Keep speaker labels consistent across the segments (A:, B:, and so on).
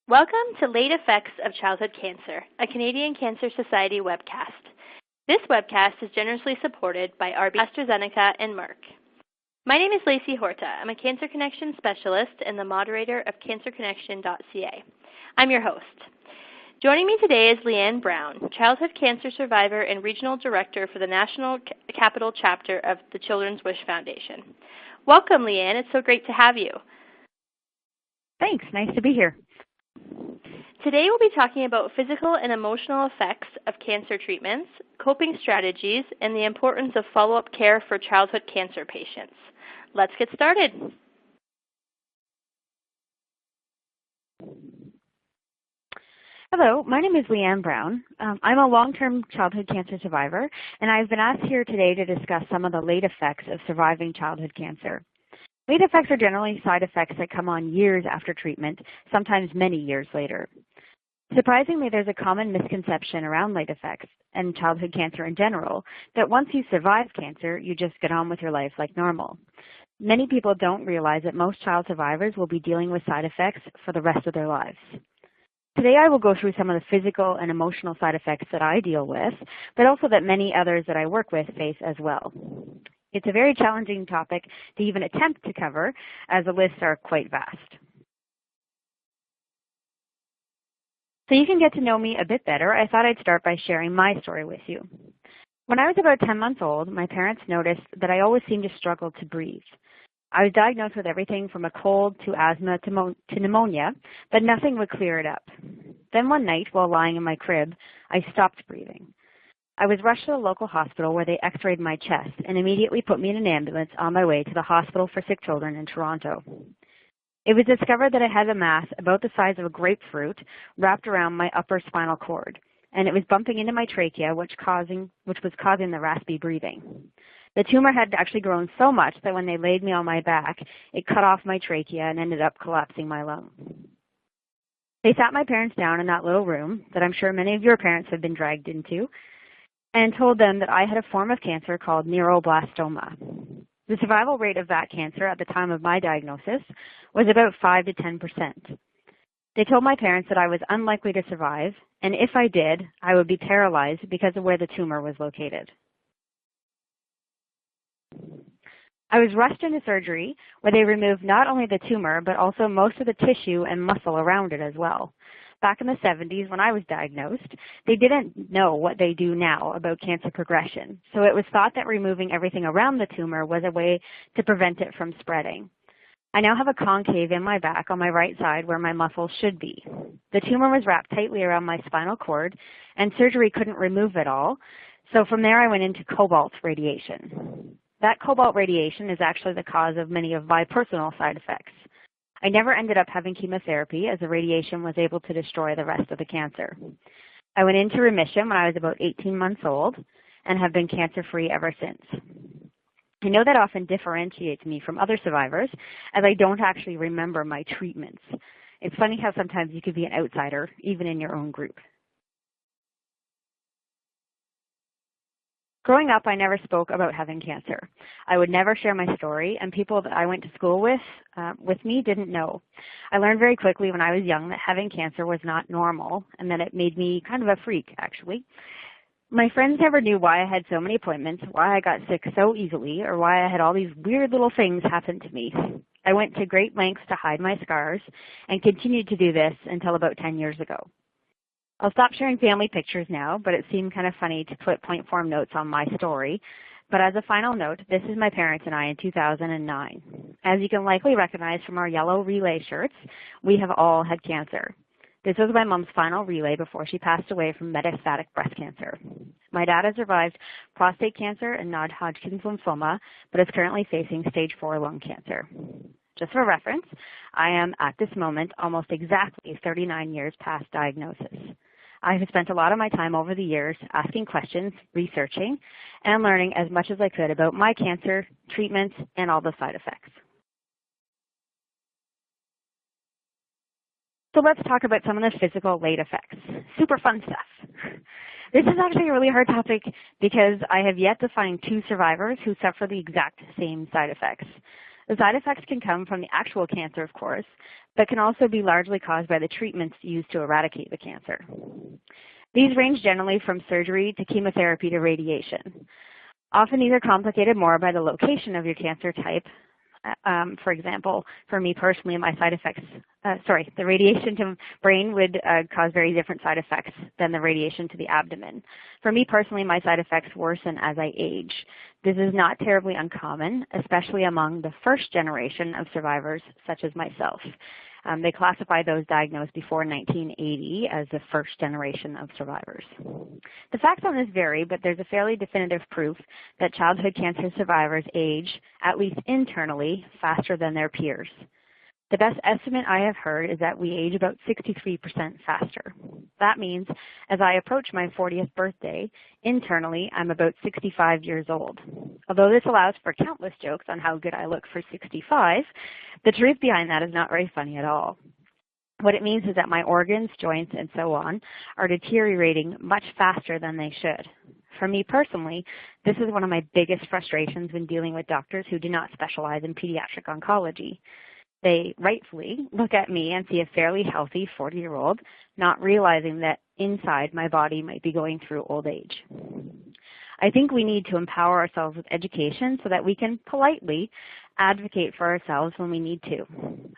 A: Welcome to Late Effects of Childhood Cancer, a Canadian Cancer Society webcast. This webcast is generously supported by AstraZeneca and Merck. My name is Lacey Horta. I'm a Cancer Connection specialist and the moderator of cancerconnection.ca. I'm your host. Joining me today is Leanne Brown, childhood cancer survivor and regional director for the National Capital Chapter of the Children's Wish Foundation. Welcome, Leanne. It's so great to have you.
B: Thanks. Nice to be here.
A: Today we'll be talking about physical and emotional effects of cancer treatments, coping strategies, and the importance of follow-up care for childhood cancer patients. Let's get started.
B: Hello, my name is Leanne Brown. I'm a long-term childhood cancer survivor, and I've been asked here today to discuss some of the late effects of surviving childhood cancer. Late effects are generally side effects that come on years after treatment, sometimes many years later. Surprisingly, there's a common misconception around late effects and childhood cancer in general, that once you survive cancer, you just get on with your life like normal. Many people don't realize that most child survivors will be dealing with side effects for the rest of their lives. Today I will go through some of the physical and emotional side effects that I deal with, but also that many others that I work with face as well. It's a very challenging topic to even attempt to cover, as the lists are quite vast. So you can get to know me a bit better, I thought I'd start by sharing my story with you. When I was about 10 months old, my parents noticed that I always seemed to struggle to breathe. I was diagnosed with everything from a cold to asthma to pneumonia, but nothing would clear it up. Then one night, while lying in my crib, I stopped breathing. I was rushed to the local hospital where they x-rayed my chest and immediately put me in an ambulance on my way to the Hospital for Sick Children in Toronto. It was discovered that I had a mass about the size of a grapefruit wrapped around my upper spinal cord, and it was bumping into my trachea, which was causing the raspy breathing. The tumor had actually grown so much that when they laid me on my back, it cut off my trachea and ended up collapsing my lung. They sat my parents down in that little room that I'm sure many of your parents have been dragged into, and told them that I had a form of cancer called neuroblastoma. The survival rate of that cancer at the time of my diagnosis was about 5 to 10%. They told my parents that I was unlikely to survive, and if I did, I would be paralyzed because of where the tumor was located. I was rushed into surgery where they removed not only the tumor, but also most of the tissue and muscle around it as well. Back in the 70s, when I was diagnosed, they didn't know what they do now about cancer progression, so it was thought that removing everything around the tumor was a way to prevent it from spreading. I now have a concave in my back on my right side where my muscles should be. The tumor was wrapped tightly around my spinal cord, and surgery couldn't remove it all, so from there I went into cobalt radiation. That cobalt radiation is actually the cause of many of my personal side effects. I never ended up having chemotherapy as the radiation was able to destroy the rest of the cancer. I went into remission when I was about 18 months old and have been cancer-free ever since. I know that often differentiates me from other survivors as I don't actually remember my treatments. It's funny how sometimes you could be an outsider even in your own group. Growing up, I never spoke about having cancer. I would never share my story, and people that I went to school with me didn't know. I learned very quickly when I was young that having cancer was not normal, and that it made me kind of a freak, actually. My friends never knew why I had so many appointments, why I got sick so easily, or why I had all these weird little things happen to me. I went to great lengths to hide my scars, and continued to do this until about 10 years ago. I'll stop sharing family pictures now, but it seemed kind of funny to put point form notes on my story. But as a final note, this is my parents and I in 2009. As you can likely recognize from our yellow relay shirts, we have all had cancer. This was my mom's final relay before she passed away from metastatic breast cancer. My dad has survived prostate cancer and non-Hodgkin's lymphoma, but is currently facing stage 4 lung cancer. Just for reference, I am at this moment almost exactly 39 years past diagnosis. I have spent a lot of my time over the years asking questions, researching, and learning as much as I could about my cancer, treatments, and all the side effects. So let's talk about some of the physical late effects. Super fun stuff. This is actually a really hard topic because I have yet to find 2 survivors who suffer the exact same side effects. The side effects can come from the actual cancer, of course, but can also be largely caused by the treatments used to eradicate the cancer. These range generally from surgery to chemotherapy to radiation. Often these are complicated more by the location of your cancer type. For example, for me personally, my side effects, the radiation to brain would cause very different side effects than the radiation to the abdomen. For me personally, my side effects worsen as I age. This is not terribly uncommon, especially among the first generation of survivors, such as myself. They classify those diagnosed before 1980 as the first generation of survivors. The facts on this vary, but there's a fairly definitive proof that childhood cancer survivors age, at least internally, faster than their peers. The best estimate I have heard is that we age about 63% faster. That means as I approach my 40th birthday, internally I'm about 65 years old. Although this allows for countless jokes on how good I look for 65, the truth behind that is not very funny at all. What it means is that my organs, joints, and so on are deteriorating much faster than they should. For me personally, this is one of my biggest frustrations when dealing with doctors who do not specialize in pediatric oncology. They rightfully look at me and see a fairly healthy 40-year-old, not realizing that inside my body might be going through old age. I think we need to empower ourselves with education so that we can politely advocate for ourselves when we need to.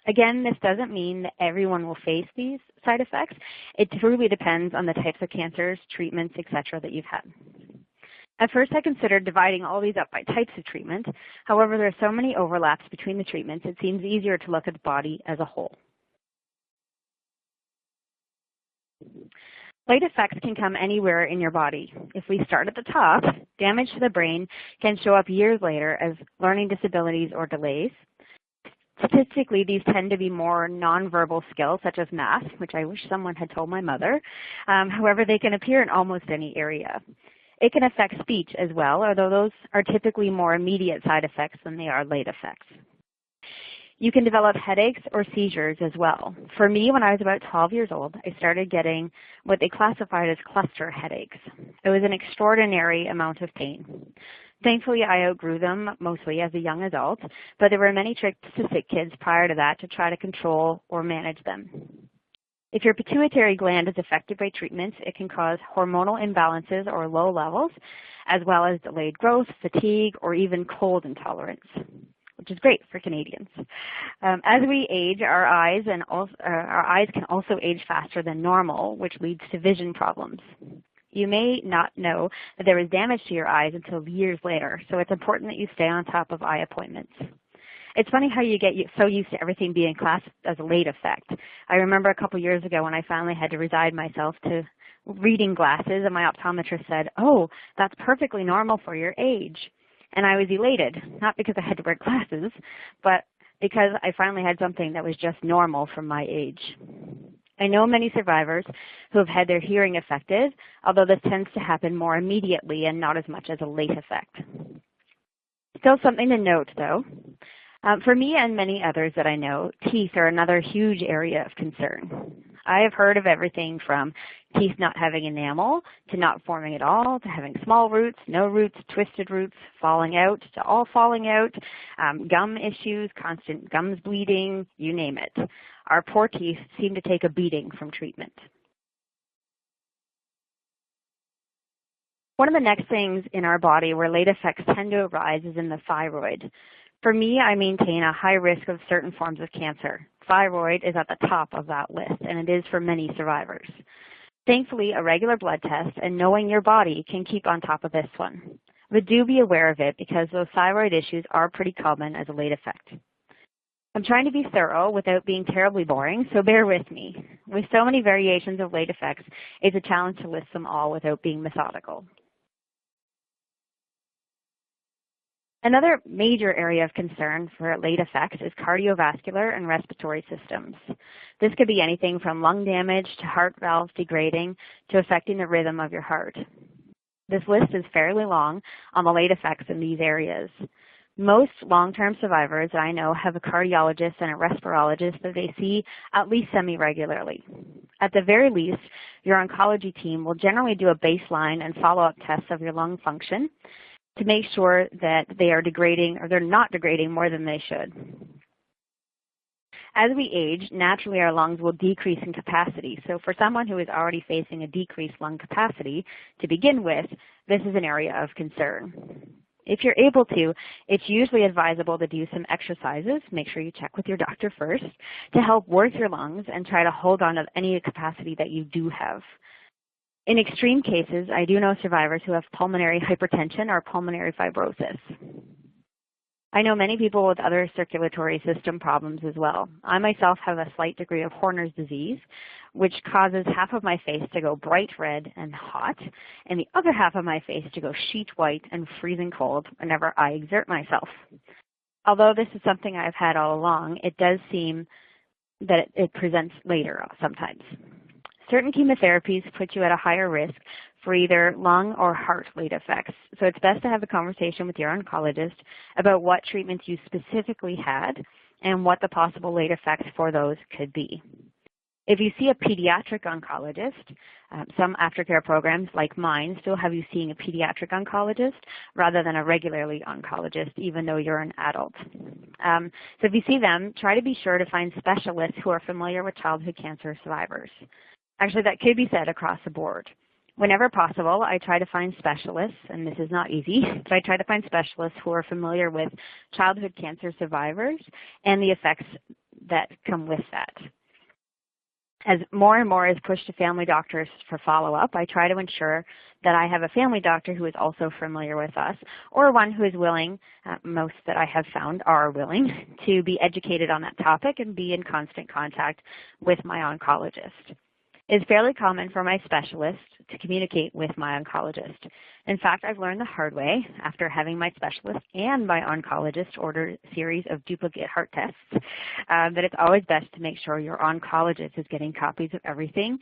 B: Again, this doesn't mean that everyone will face these side effects. It truly depends on the types of cancers, treatments, etc. that you've had. At first, I considered dividing all these up by types of treatment. However, there are so many overlaps between the treatments, it seems easier to look at the body as a whole. Late effects can come anywhere in your body. If we start at the top, damage to the brain can show up years later as learning disabilities or delays. Statistically, these tend to be more nonverbal skills, such as math, which I wish someone had told my mother. However, they can appear in almost any area. It can affect speech as well, although those are typically more immediate side effects than they are late effects. You can develop headaches or seizures as well. For me, when I was about 12 years old, I started getting what they classified as cluster headaches. It was an extraordinary amount of pain. Thankfully, I outgrew them mostly as a young adult, but there were many tricks to sick kids prior to that to try to control or manage them. If your pituitary gland is affected by treatments, it can cause hormonal imbalances or low levels, as well as delayed growth, fatigue, or even cold intolerance, which is great for Canadians. As we age, our eyes can also age faster than normal, which leads to vision problems. You may not know that there is damage to your eyes until years later, so it's important that you stay on top of eye appointments. It's funny how you get so used to everything being classed as a late effect. I remember a couple years ago when I finally had to resign myself to reading glasses, and my optometrist said, "Oh, that's perfectly normal for your age." And I was elated, not because I had to wear glasses, but because I finally had something that was just normal for my age. I know many survivors who have had their hearing affected, although this tends to happen more immediately and not as much as a late effect. Still something to note, though. For me and many others that I know, teeth are another huge area of concern. I have heard of everything from teeth not having enamel to not forming at all, to having small roots, no roots, twisted roots, falling out, to all falling out, gum issues, constant gums bleeding, you name it. Our poor teeth seem to take a beating from treatment. One of the next things in our body where late effects tend to arise is in the thyroid. For me, I maintain a high risk of certain forms of cancer. Thyroid is at the top of that list, and it is for many survivors. Thankfully, a regular blood test and knowing your body can keep on top of this one. But do be aware of it because those thyroid issues are pretty common as a late effect. I'm trying to be thorough without being terribly boring, so bear with me. With so many variations of late effects, it's a challenge to list them all without being methodical. Another major area of concern for late effects is cardiovascular and respiratory systems. This could be anything from lung damage to heart valves degrading to affecting the rhythm of your heart. This list is fairly long on the late effects in these areas. Most long-term survivors I know have a cardiologist and a respirologist that they see at least semi-regularly. At the very least, your oncology team will generally do a baseline and follow-up test of your lung function to make sure that they are degrading or they're not degrading more than they should. As we age, naturally our lungs will decrease in capacity. So for someone who is already facing a decreased lung capacity to begin with, this is an area of concern. If you're able to, it's usually advisable to do some exercises, make sure you check with your doctor first, to help work your lungs and try to hold on to any capacity that you do have. In extreme cases, I do know survivors who have pulmonary hypertension or pulmonary fibrosis. I know many people with other circulatory system problems as well. I myself have a slight degree of Horner's disease, which causes half of my face to go bright red and hot, and the other half of my face to go sheet white and freezing cold whenever I exert myself. Although this is something I've had all along, it does seem that it presents later sometimes. Certain chemotherapies put you at a higher risk for either lung or heart late effects. So it's best to have a conversation with your oncologist about what treatments you specifically had and what the possible late effects for those could be. If you see a pediatric oncologist, some aftercare programs like mine still have you seeing a pediatric oncologist rather than a regularly oncologist, even though you're an adult. So if you see them, try to be sure to find specialists who are familiar with childhood cancer survivors. Actually, that could be said across the board. Whenever possible, I try to find specialists, and this is not easy, but I try to find specialists who are familiar with childhood cancer survivors and the effects that come with that. As more and more is pushed to family doctors for follow-up, I try to ensure that I have a family doctor who is also familiar with us, or one who is willing, most that I have found are willing, to be educated on that topic and be in constant contact with my oncologist. It's fairly common for my specialist to communicate with my oncologist. In fact, I've learned the hard way after having my specialist and my oncologist order a series of duplicate heart tests that it's always best to make sure your oncologist is getting copies of everything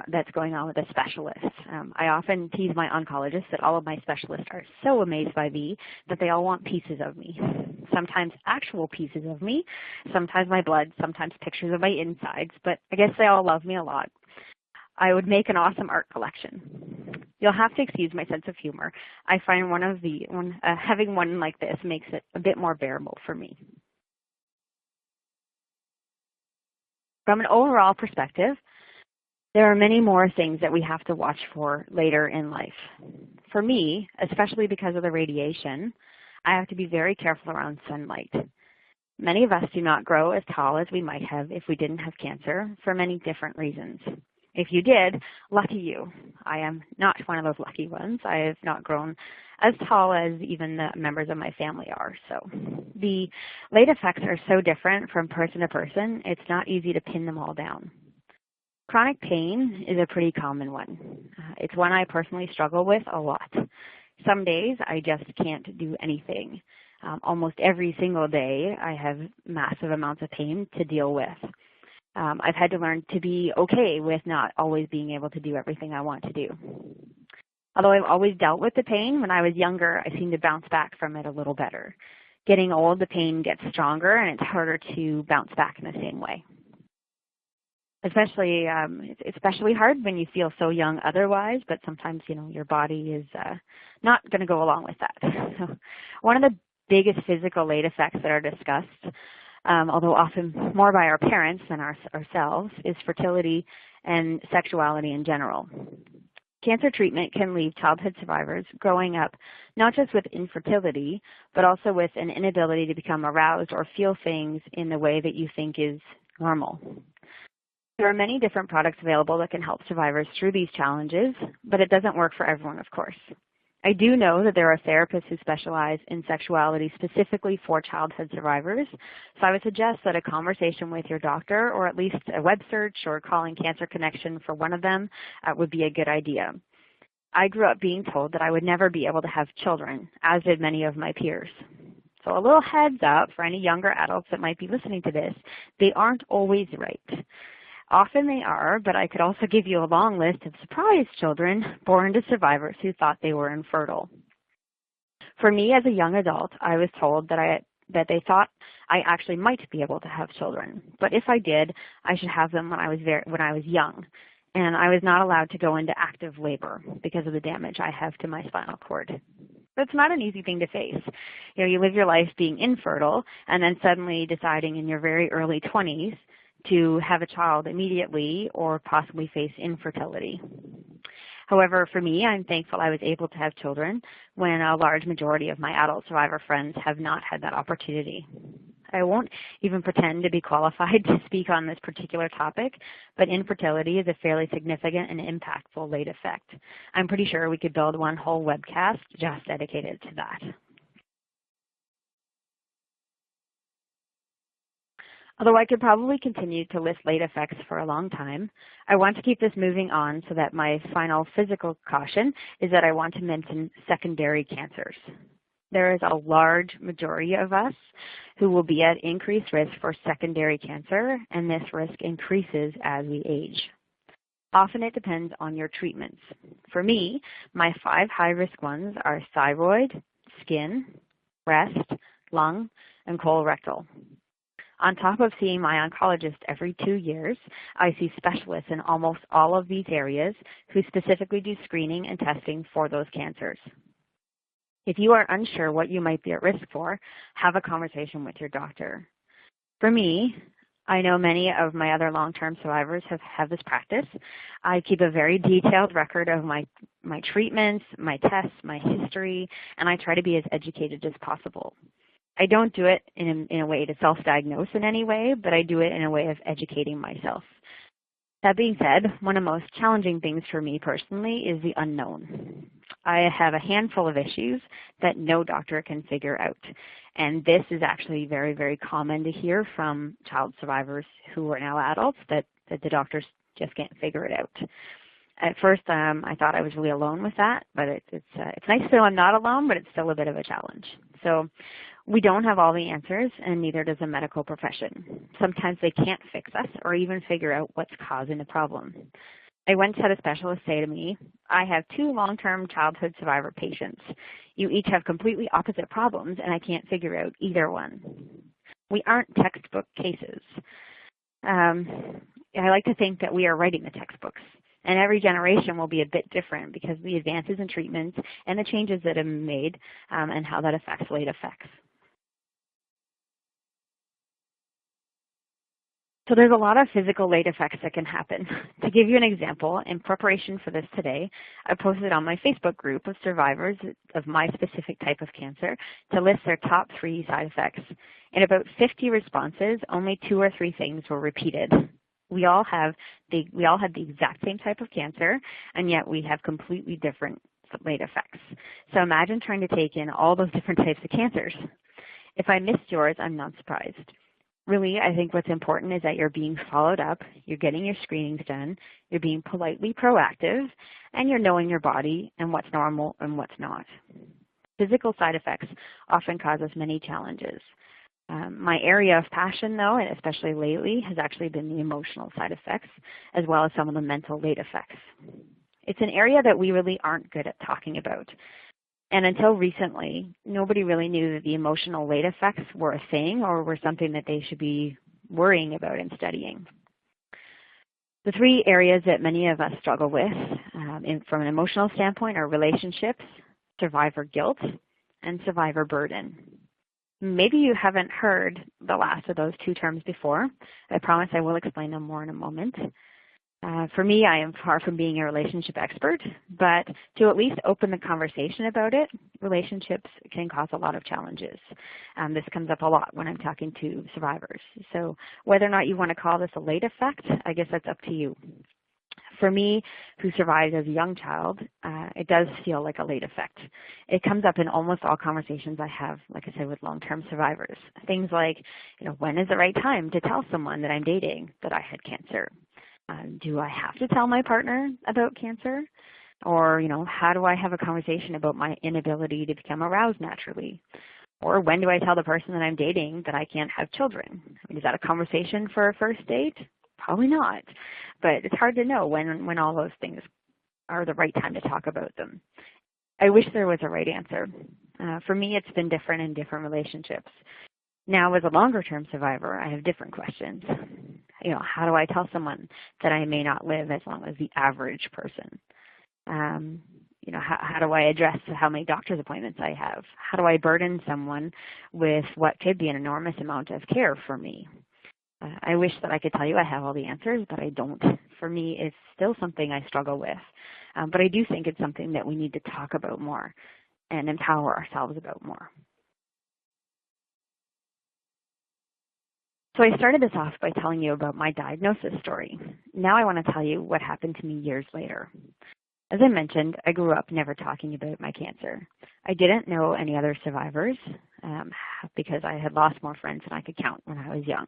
B: that's going on with a specialist. I often tease my oncologist that all of my specialists are so amazed by me that they all want pieces of me. Sometimes actual pieces of me, sometimes my blood, sometimes pictures of my insides, but I guess they all love me a lot. I would make an awesome art collection. You'll have to excuse my sense of humor. I find having one like this makes it a bit more bearable for me. From an overall perspective, there are many more things that we have to watch for later in life. For me, especially because of the radiation, I have to be very careful around sunlight. Many of us do not grow as tall as we might have if we didn't have cancer for many different reasons. If you did, lucky you. I am not one of those lucky ones. I have not grown as tall as even the members of my family are. So the late effects are so different from person to person, it's not easy to pin them all down. Chronic pain is a pretty common one. It's one I personally struggle with a lot. Some days I just can't do anything. Almost every single day I have massive amounts of pain to deal with. I've had to learn to be okay with not always being able to do everything I want to do. Although I've always dealt with the pain, when I was younger, I seemed to bounce back from it a little better. Getting old, the pain gets stronger, and it's harder to bounce back in the same way. It's especially hard when you feel so young otherwise, but sometimes, your body is not going to go along with that. So one of the biggest physical late effects that are discussed, although often more by our parents than ourselves, is fertility and sexuality in general. Cancer treatment can leave childhood survivors growing up not just with infertility, but also with an inability to become aroused or feel things in the way that you think is normal. There are many different products available that can help survivors through these challenges, but it doesn't work for everyone, of course. I do know that there are therapists who specialize in sexuality specifically for childhood survivors, so I would suggest that a conversation with your doctor or at least a web search or calling Cancer Connection for one of them would be a good idea. I grew up being told that I would never be able to have children, as did many of my peers. So a little heads up for any younger adults that might be listening to this, they aren't always right. Often they are, but I could also give you a long list of surprise children born to survivors who thought they were infertile. For me, as a young adult, I was told that they thought I actually might be able to have children, but if I did, I should have them when I was young, and I was not allowed to go into active labor because of the damage I have to my spinal cord. That's not an easy thing to face. You live your life being infertile and then suddenly deciding in your very early 20s to have a child immediately or possibly face infertility. However, for me, I'm thankful I was able to have children when a large majority of my adult survivor friends have not had that opportunity. I won't even pretend to be qualified to speak on this particular topic, but infertility is a fairly significant and impactful late effect. I'm pretty sure we could build one whole webcast just dedicated to that. Although I could probably continue to list late effects for a long time, I want to keep this moving on so that my final physical caution is that I want to mention secondary cancers. There is a large majority of us who will be at increased risk for secondary cancer, and this risk increases as we age. Often it depends on your treatments. For me, my 5 high-risk ones are thyroid, skin, breast, lung, and colorectal. On top of seeing my oncologist every 2 years, I see specialists in almost all of these areas who specifically do screening and testing for those cancers. If you are unsure what you might be at risk for, have a conversation with your doctor. For me, I know many of my other long-term survivors have this practice. I keep a very detailed record of my treatments, my tests, my history, and I try to be as educated as possible. I don't do it in a way to self-diagnose in any way, but I do it in a way of educating myself. That being said, one of the most challenging things for me personally is the unknown. I have a handful of issues that no doctor can figure out. And this is actually very, very common to hear from child survivors who are now adults, that the doctors just can't figure it out. At first, I thought I was really alone with that, but it's nice to know I'm not alone, but it's still a bit of a challenge. So we don't have all the answers, and neither does the medical profession. Sometimes they can't fix us or even figure out what's causing the problem. I once had a specialist say to me, I have 2 long-term childhood survivor patients. You each have completely opposite problems, and I can't figure out either one. We aren't textbook cases. I like to think that we are writing the textbooks. And every generation will be a bit different because of the advances in treatments and the changes that have been made and how that affects late effects. So there's a lot of physical late effects that can happen. To give you an example, in preparation for this today, I posted on my Facebook group of survivors of my specific type of cancer to list their top 3 side effects. In about 50 responses, only 2 or 3 things were repeated. We all had the exact same type of cancer, and yet we have completely different late effects. So imagine trying to take in all those different types of cancers. If I missed yours, I'm not surprised. Really, I think what's important is that you're being followed up, you're getting your screenings done, you're being politely proactive, and you're knowing your body and what's normal and what's not. Physical side effects often cause us many challenges. My area of passion, though, and especially lately, has actually been the emotional side effects, as well as some of the mental late effects. It's an area that we really aren't good at talking about. And until recently, nobody really knew that the emotional late effects were a thing or were something that they should be worrying about and studying. The 3 areas that many of us struggle with from an emotional standpoint are relationships, survivor guilt, and survivor burden. Maybe you haven't heard the last of those 2 terms before. I promise I will explain them more in a moment. For me, I am far from being a relationship expert, but to at least open the conversation about it, relationships can cause a lot of challenges. This comes up a lot when I'm talking to survivors. So whether or not you want to call this a late effect, I guess that's up to you. For me, who survived as a young child, it does feel like a late effect. It comes up in almost all conversations I have, like I said, with long-term survivors. Things like, when is the right time to tell someone that I'm dating that I had cancer? Do I have to tell my partner about cancer? Or, how do I have a conversation about my inability to become aroused naturally? Or when do I tell the person that I'm dating that I can't have children? Is that a conversation for a first date? Probably not. But it's hard to know when all those things are the right time to talk about them. I wish there was a right answer. For me, it's been different in different relationships. Now, as a longer-term survivor, I have different questions. How do I tell someone that I may not live as long as the average person? How do I address how many doctor's appointments I have? How do I burden someone with what could be an enormous amount of care for me? I wish that I could tell you I have all the answers, but I don't. For me, it's still something I struggle with. But I do think it's something that we need to talk about more and empower ourselves about more. So I started this off by telling you about my diagnosis story. Now I want to tell you what happened to me years later. As I mentioned, I grew up never talking about my cancer. I didn't know any other survivors because I had lost more friends than I could count when I was young.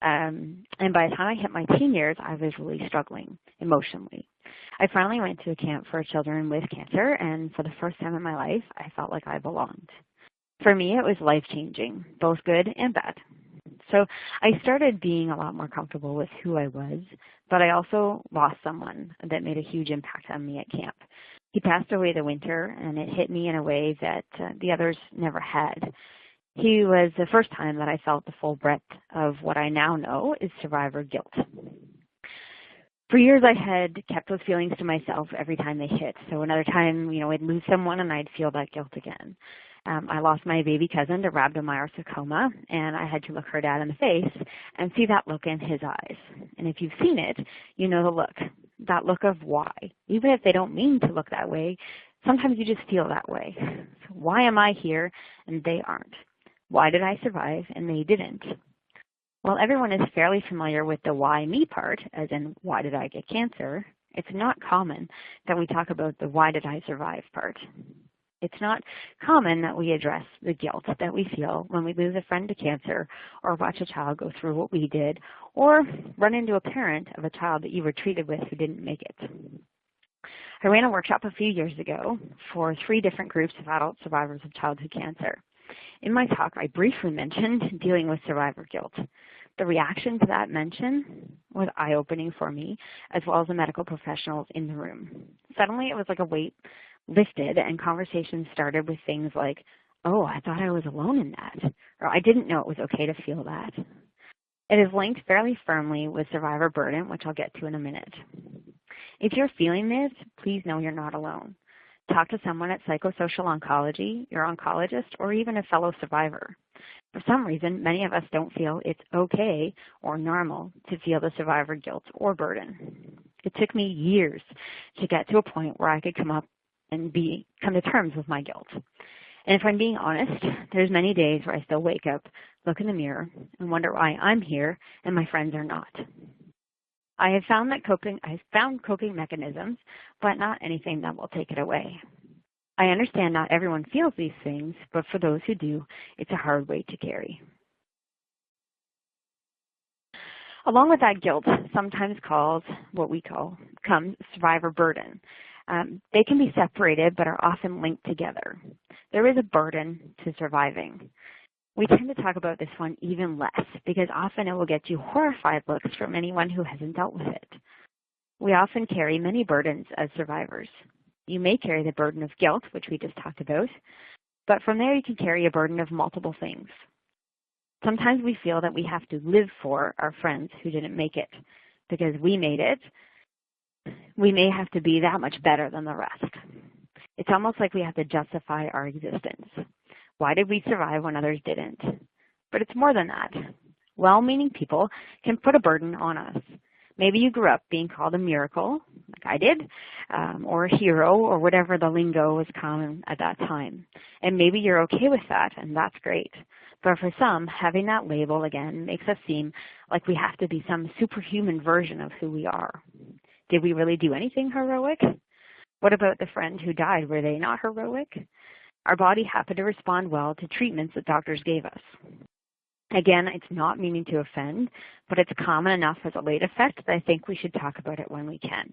B: And by the time I hit my teen years, I was really struggling emotionally. I finally went to a camp for children with cancer, and for the first time in my life, I felt like I belonged. For me, it was life-changing, both good and bad. So I started being a lot more comfortable with who I was, but I also lost someone that made a huge impact on me at camp. He passed away the winter, and it hit me in a way that the others never had. He was the first time that I felt the full breadth of what I now know is survivor guilt. For years, I had kept those feelings to myself every time they hit. So another time, I'd lose someone and I'd feel that guilt again. I lost my baby cousin to rhabdomyosarcoma, and I had to look her dad in the face and see that look in his eyes. And if you've seen it, you know the look, that look of why. Even if they don't mean to look that way, sometimes you just feel that way. So why am I here and they aren't? Why did I survive and they didn't? While everyone is fairly familiar with the why me part, as in why did I get cancer, it's not common that we talk about the why did I survive part. It's not common that we address the guilt that we feel when we lose a friend to cancer or watch a child go through what we did or run into a parent of a child that you were treated with who didn't make it. I ran a workshop a few years ago for 3 different groups of adult survivors of childhood cancer. In my talk, I briefly mentioned dealing with survivor guilt. The reaction to that mention was eye-opening for me, as well as the medical professionals in the room. Suddenly, it was like a weight lifted, and conversations started with things like, oh, I thought I was alone in that, or I didn't know it was okay to feel that. It is linked fairly firmly with survivor burden, which I'll get to in a minute. If you're feeling this, please know you're not alone. Talk to someone at psychosocial oncology, your oncologist, or even a fellow survivor. For some reason, many of us don't feel it's okay or normal to feel the survivor guilt or burden. It took me years to get to a point where I could come to terms with my guilt. And if I'm being honest, there's many days where I still wake up, look in the mirror, and wonder why I'm here and my friends are not. I've found coping mechanisms, but not anything that will take it away. I understand not everyone feels these things, but for those who do, it's a hard weight to carry. Along with that guilt, sometimes called comes survivor burden. They can be separated, but are often linked together. There is a burden to surviving. We tend to talk about this one even less because often it will get you horrified looks from anyone who hasn't dealt with it. We often carry many burdens as survivors. You may carry the burden of guilt, which we just talked about, but from there you can carry a burden of multiple things. Sometimes we feel that we have to live for our friends who didn't make it. Because we made it, we may have to be that much better than the rest. It's almost like we have to justify our existence. Why did we survive when others didn't? But it's more than that. Well-meaning people can put a burden on us. Maybe you grew up being called a miracle, like I did, or a hero, or whatever the lingo was common at that time. And maybe you're okay with that, and that's great. But for some, having that label again makes us seem like we have to be some superhuman version of who we are. Did we really do anything heroic? What about the friend who died? Were they not heroic? Our body happened to respond well to treatments that doctors gave us. Again, it's not meaning to offend, but it's common enough as a late effect that I think we should talk about it when we can.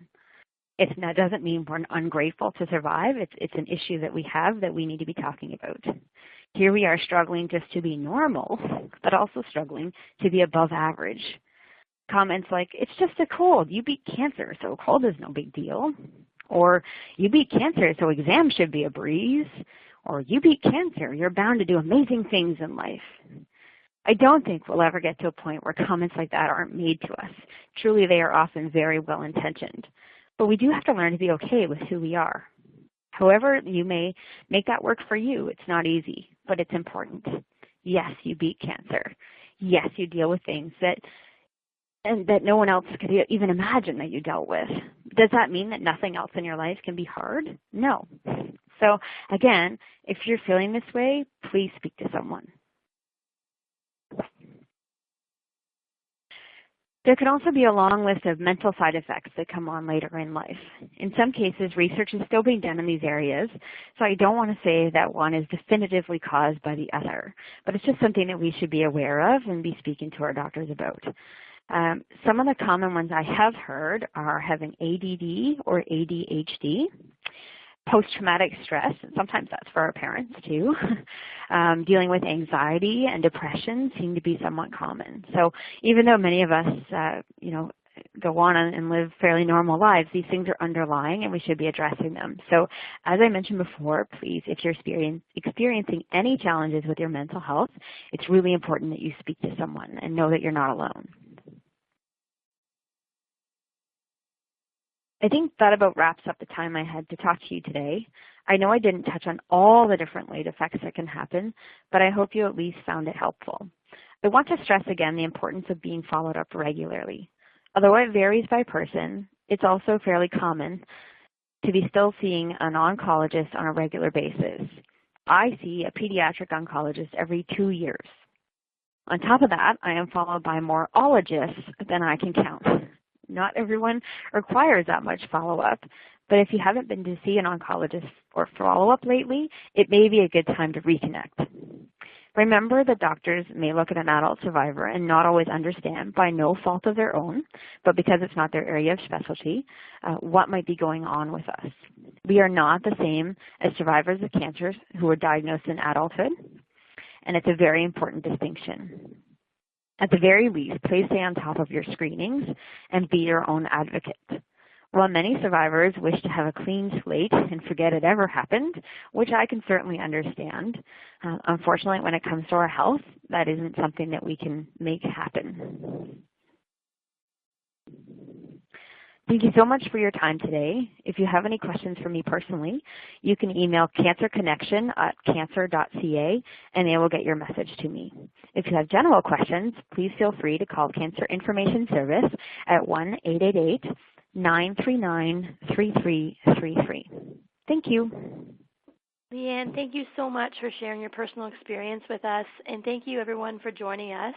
B: That doesn't mean we're ungrateful to survive. It's an issue that we have that we need to be talking about. Here we are struggling just to be normal, but also struggling to be above average. Comments like, it's just a cold. You beat cancer, so a cold is no big deal. Or, you beat cancer, so exams should be a breeze. Or, you beat cancer. You're bound to do amazing things in life. I don't think we'll ever get to a point where comments like that aren't made to us. Truly, they are often very well-intentioned. But we do have to learn to be okay with who we are. However you may make that work for you, it's not easy, but it's important. Yes, you beat cancer. Yes, you deal with things that no one else could even imagine that you dealt with. Does that mean that nothing else in your life can be hard? No. So again, if you're feeling this way, please speak to someone. There can also be a long list of mental side effects that come on later in life. In some cases, research is still being done in these areas, so I don't want to say that one is definitively caused by the other, but it's just something that we should be aware of and be speaking to our doctors about. Some of the common ones I have heard are having ADD or ADHD, post-traumatic stress, and sometimes that's for our parents too. Dealing with anxiety and depression seem to be somewhat common. So even though many of us, go on and live fairly normal lives, these things are underlying and we should be addressing them. So as I mentioned before, please, if you're experiencing any challenges with your mental health, it's really important that you speak to someone and know that you're not alone. I think that about wraps up the time I had to talk to you today. I know I didn't touch on all the different late effects that can happen, but I hope you at least found it helpful. I want to stress again the importance of being followed up regularly. Although it varies by person, it's also fairly common to be still seeing an oncologist on a regular basis. I see a pediatric oncologist every 2 years. On top of that, I am followed by more ologists than I can count. Not everyone requires that much follow-up, but if you haven't been to see an oncologist or follow-up lately, it may be a good time to reconnect. Remember that doctors may look at an adult survivor and not always understand, by no fault of their own, but because it's not their area of specialty, what might be going on with us. We are not the same as survivors of cancers who were diagnosed in adulthood, and it's a very important distinction. At the very least, please stay on top of your screenings and be your own advocate. While many survivors wish to have a clean slate and forget it ever happened, which I can certainly understand, unfortunately, when it comes to our health, that isn't something that we can make happen. Thank you so much for your time today. If you have any questions for me personally, you can email cancerconnection@cancer.ca and they will get your message to me. If you have general questions, please feel free to call Cancer Information Service at 1-888-939-3333. Thank you.
A: Leanne, thank you so much for sharing your personal experience with us, and thank you everyone for joining us.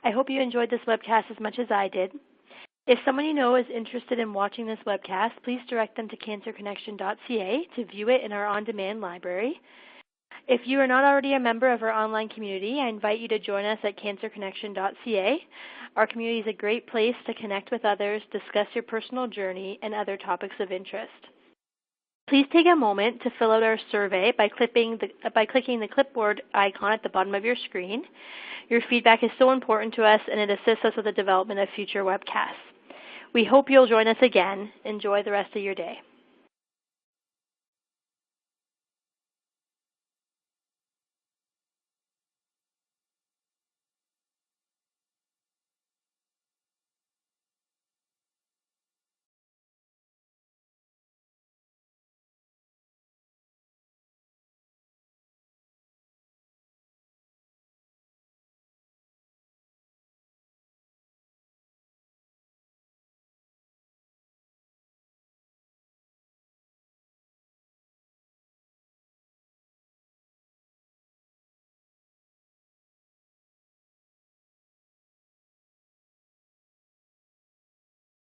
A: I hope you enjoyed this webcast as much as I did. If someone you know is interested in watching this webcast, please direct them to cancerconnection.ca to view it in our on-demand library. If you are not already a member of our online community, I invite you to join us at cancerconnection.ca. Our community is a great place to connect with others, discuss your personal journey, and other topics of interest. Please take a moment to fill out our survey by clicking the clipboard icon at the bottom of your screen. Your feedback is so important to us, and it assists us with the development of future webcasts. We hope you'll join us again. Enjoy the rest of your day.